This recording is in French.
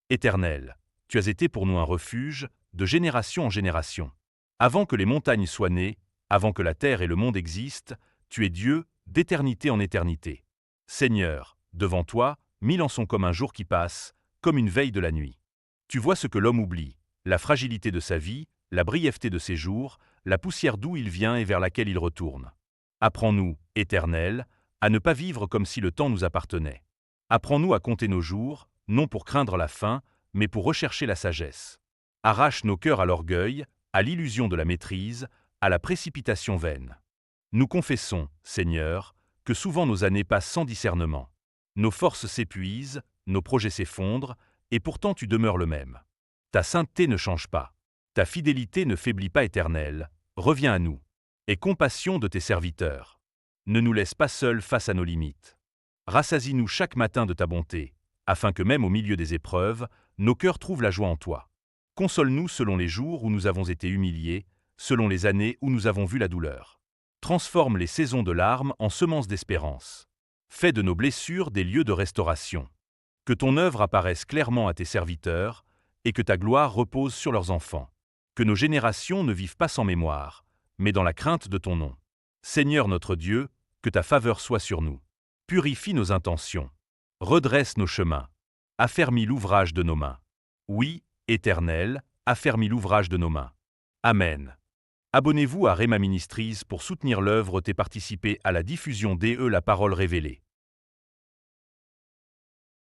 Éternel, tu as été pour nous un refuge, de génération en génération. Avant que les montagnes soient nées, avant que la terre et le monde existent, tu es Dieu, d'éternité en éternité. Seigneur, devant toi, 1000 ans sont comme un jour qui passe, comme une veille de la nuit. Tu vois ce que l'homme oublie, la fragilité de sa vie, la brièveté de ses jours, la poussière d'où il vient et vers laquelle il retourne. Apprends-nous, Éternel, à ne pas vivre comme si le temps nous appartenait. Apprends-nous à compter nos jours, non pour craindre la fin, mais pour rechercher la sagesse. Arrache nos cœurs à l'orgueil, à l'illusion de la maîtrise, à la précipitation vaine. Nous confessons, Seigneur, que souvent nos années passent sans discernement. Nos forces s'épuisent, nos projets s'effondrent, et pourtant tu demeures le même. Ta sainteté ne change pas. Ta fidélité ne faiblit pas, Éternel. Reviens à nous. Aie compassion de tes serviteurs. Ne nous laisse pas seuls face à nos limites. Rassasie-nous chaque matin de ta bonté, afin que même au milieu des épreuves, nos cœurs trouvent la joie en toi. Console-nous selon les jours où nous avons été humiliés, selon les années où nous avons vu la douleur. Transforme les saisons de larmes en semences d'espérance. Fais de nos blessures des lieux de restauration. Que ton œuvre apparaisse clairement à tes serviteurs, et que ta gloire repose sur leurs enfants. Que nos générations ne vivent pas sans mémoire, mais dans la crainte de ton nom. Seigneur notre Dieu, que ta faveur soit sur nous. Purifie nos intentions. Redresse nos chemins. Affermis l'ouvrage de nos mains. Oui, Éternel, affermis l'ouvrage de nos mains. Amen. Abonnez-vous à Rhéma Ministries pour soutenir l'œuvre et participer à la diffusion de la parole révélée.